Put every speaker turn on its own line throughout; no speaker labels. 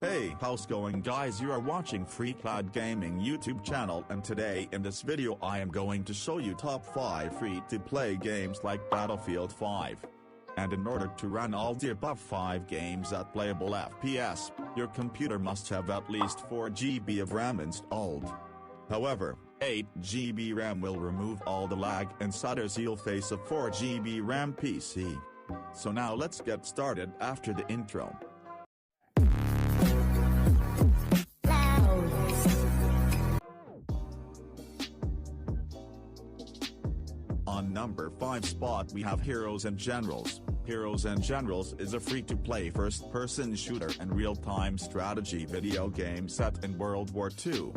Hey, how's going guys? You are watching Free Cloud Gaming YouTube channel, and today in this video I am going to show you top 5 free-to-play games like Battlefield 5. And in order to run all the above 5 games at playable FPS, your computer must have at least 4 GB of RAM installed. However, 8 GB RAM will remove all the lag and Sutter you'll face a 4 GB RAM PC. So now let's get started after the intro. On number 5 spot we have Heroes and Generals. Heroes and Generals is a free-to-play first-person shooter and real-time strategy video game set in World War II.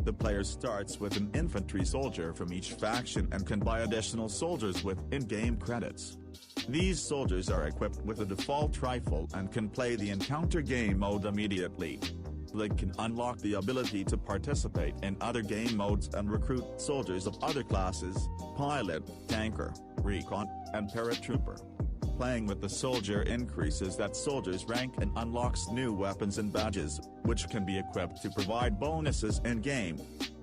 The player starts with an infantry soldier from each faction and can buy additional soldiers with in-game credits. These soldiers are equipped with a default rifle and can play the encounter game mode immediately. They can unlock the ability to participate in other game modes and recruit soldiers of other classes: pilot, tanker, recon, and paratrooper. Playing with the soldier increases that soldier's rank and unlocks new weapons and badges, which can be equipped to provide bonuses in-game.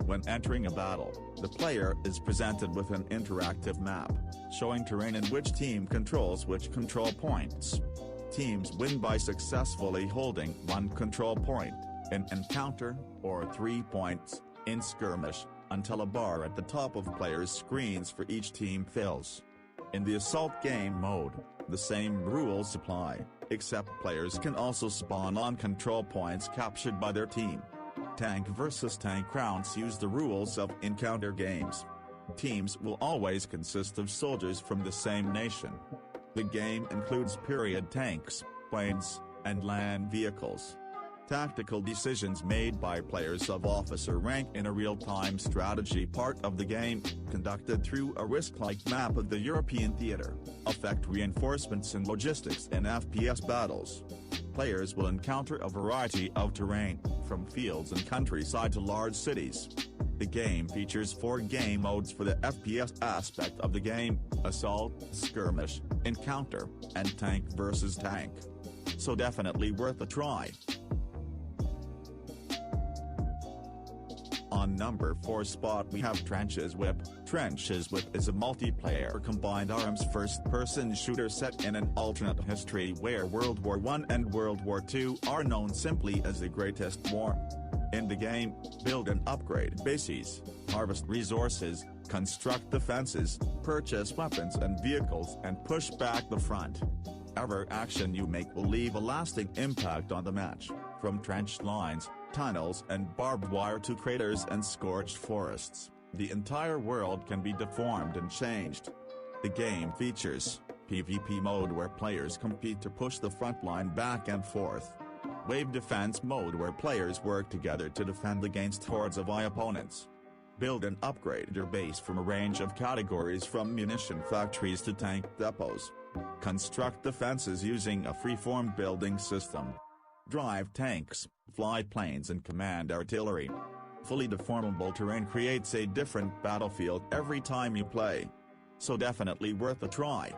When entering a battle, the player is presented with an interactive map, showing terrain and which team controls which control points. Teams win by successfully holding 1 control point in encounter, or 3 points in skirmish, until a bar at the top of players' screens for each team fills. In the assault game mode, the same rules apply, except players can also spawn on control points captured by their team. Tank vs tank rounds use the rules of encounter games. Teams will always consist of soldiers from the same nation. The game includes period tanks, planes, and land vehicles. Tactical decisions made by players of officer rank in a real-time strategy part of the game, conducted through a risk-like map of the European theater, affect reinforcements and logistics in FPS battles. Players will encounter a variety of terrain, from fields and countryside to large cities. The game features 4 game modes for the FPS aspect of the game: assault, skirmish, encounter, and tank versus tank. So definitely worth a try. On number 4 spot we have Trenches Whip. Trenches Whip is a multiplayer combined arms first-person shooter set in an alternate history where World War I and World War II are known simply as the Greatest War. In the game, build and upgrade bases, harvest resources, construct defenses, purchase weapons and vehicles, and push back the front. Every action you make will leave a lasting impact on the match, from trench lines, tunnels and barbed wire to craters and scorched forests. The entire world can be deformed and changed. The game features PvP mode where players compete to push the front line back and forth. Wave defense mode where players work together to defend against hordes of opponents. Build and upgrade your base from a range of categories from munition factories to tank depots. Construct defenses using a freeform building system. Drive tanks, fly planes and command artillery. Fully deformable terrain creates a different battlefield every time you play. So definitely worth a try.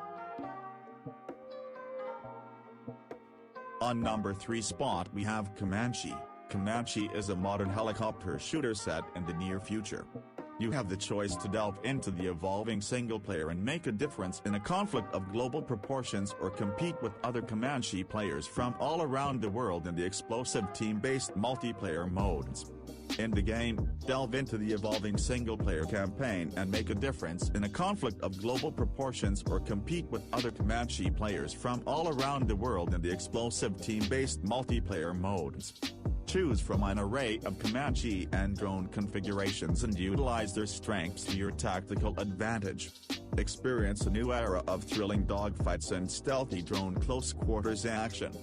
On number 3 spot we have Comanche. Comanche is a modern helicopter shooter set in the near future. You have the choice to delve into the evolving single-player and make a difference in a conflict of global proportions, or compete with other Comanche players from all around the world in the explosive team-based multiplayer modes. In the game, delve into the evolving single-player campaign and make a difference in a conflict of global proportions, or compete with other Comanche players from all around the world in the explosive team-based multiplayer modes. Choose from an array of Comanche and drone configurations and utilize their strengths to your tactical advantage. Experience a new era of thrilling dogfights and stealthy drone close-quarters action.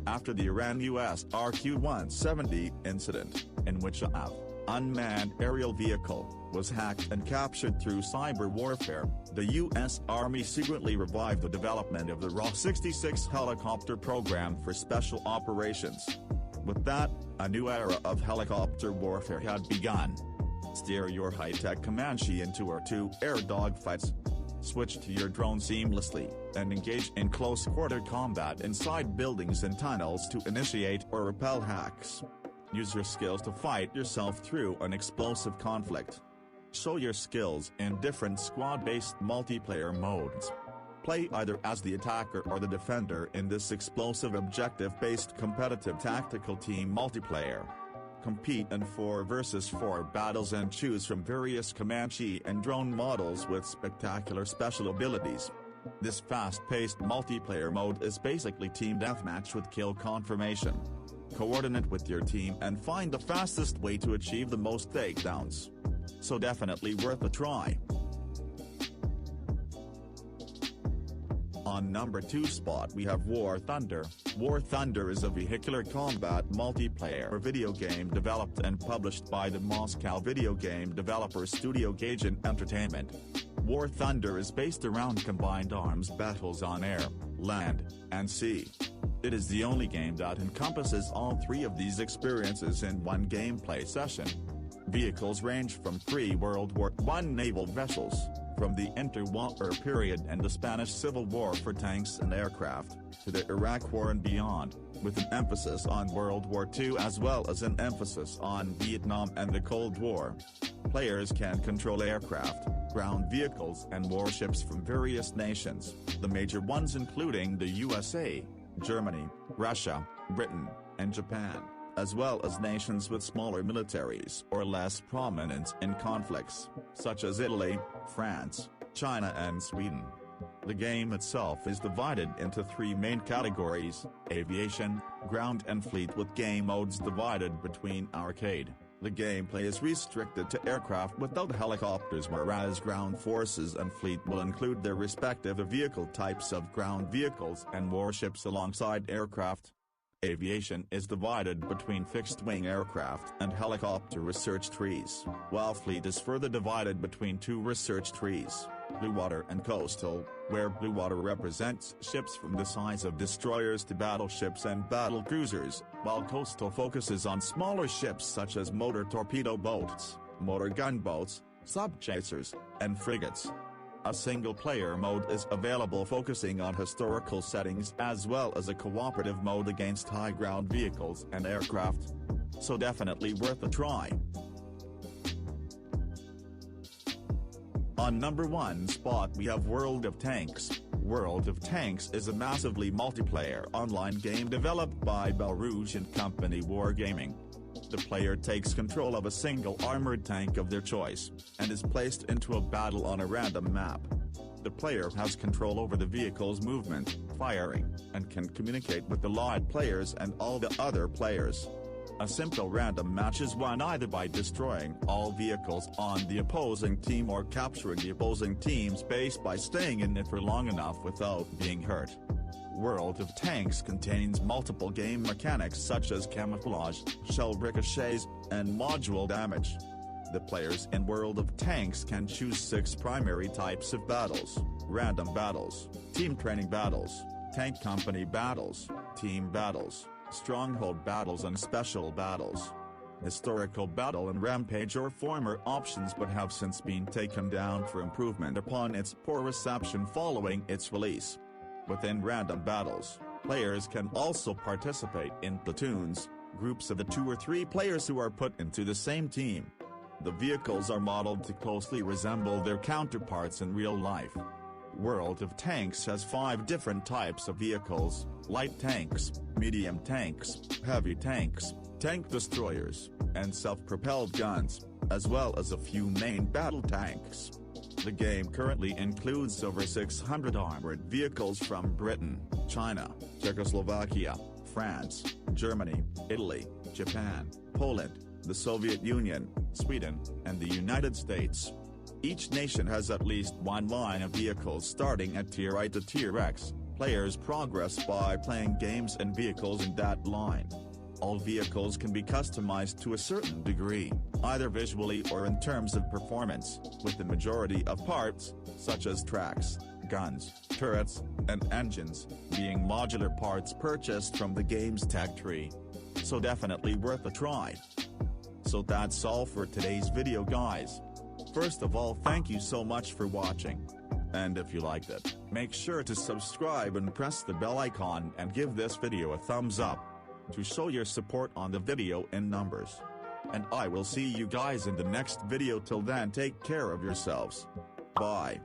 After the Iran-US RQ-170 incident, in which a unmanned aerial vehicle was hacked and captured through cyber warfare, the U.S. Army secretly revived the development of the RA-66 helicopter program for special operations. With that, a new era of helicopter warfare had begun. Steer your high-tech Comanche into our 2 air dogfights. Switch to your drone seamlessly, and engage in close-quarter combat inside buildings and tunnels to initiate or repel hacks. Use your skills to fight yourself through an explosive conflict. Show your skills in different squad-based multiplayer modes. Play either as the attacker or the defender in this explosive objective-based competitive tactical team multiplayer. Compete in 4 versus 4 battles and choose from various Comanche and drone models with spectacular special abilities. This fast-paced multiplayer mode is basically team deathmatch with kill confirmation. Coordinate with your team and find the fastest way to achieve the most takedowns. So definitely worth a try. On number 2 spot we have War Thunder. War Thunder is a vehicular combat multiplayer video game developed and published by the Moscow video game developer studio Gaijin Entertainment. War Thunder is based around combined arms battles on air, land, and sea. It is the only game that encompasses all 3 of these experiences in one gameplay session. Vehicles range from pre-World War I naval vessels, from the interwar period and the Spanish Civil War for tanks and aircraft, to the Iraq War and beyond, with an emphasis on World War II as well as an emphasis on Vietnam and the Cold War. Players can control aircraft, ground vehicles and warships from various nations, the major ones including the USA, Germany, Russia, Britain, and Japan, as well as nations with smaller militaries or less prominence in conflicts, such as Italy, France, China and Sweden. The game itself is divided into 3 main categories: aviation, ground and fleet, with game modes divided between arcade. The gameplay is restricted to aircraft without helicopters, whereas ground forces and fleet will include their respective vehicle types of ground vehicles and warships alongside aircraft. Aviation is divided between fixed-wing aircraft and helicopter research trees, while fleet is further divided between 2 research trees, blue water and coastal, where blue water represents ships from the size of destroyers to battleships and battle cruisers, while coastal focuses on smaller ships such as motor torpedo boats, motor gunboats, sub-chasers, and frigates. A single-player mode is available focusing on historical settings as well as a cooperative mode against high ground vehicles and aircraft. So definitely worth a try. On number 1 spot we have World of Tanks. World of Tanks is a massively multiplayer online game developed by Belarusian company Wargaming. The player takes control of a single armored tank of their choice, and is placed into a battle on a random map. The player has control over the vehicle's movement, firing, and can communicate with the allied players and all the other players. A simple random match is won either by destroying all vehicles on the opposing team or capturing the opposing team's base by staying in it for long enough without being hurt. World of Tanks contains multiple game mechanics such as camouflage, shell ricochets, and module damage. The players in World of Tanks can choose 6 primary types of battles: random battles, team training battles, tank company battles, team battles, stronghold battles and special battles. Historical battle and rampage are former options but have since been taken down for improvement upon its poor reception following its release. Within random battles, players can also participate in platoons, groups of the 2 or 3 players who are put into the same team. The vehicles are modeled to closely resemble their counterparts in real life. World of Tanks has 5 different types of vehicles: light tanks, medium tanks, heavy tanks, tank destroyers, and self-propelled guns, as well as a few main battle tanks. The game currently includes over 600 armored vehicles from Britain, China, Czechoslovakia, France, Germany, Italy, Japan, Poland, the Soviet Union, Sweden, and the United States. Each nation has at least one line of vehicles starting at Tier I to Tier X. Players progress by playing games and vehicles in that line. All vehicles can be customized to a certain degree, either visually or in terms of performance, with the majority of parts, such as tracks, guns, turrets, and engines, being modular parts purchased from the game's tech tree. So definitely worth a try. So that's all for today's video, guys. First of all, thank you so much for watching. And if you liked it, make sure to subscribe and press the bell icon and give this video a thumbs up to show your support on the video in numbers. And I will see you guys in the next video. Till then, take care of yourselves. Bye.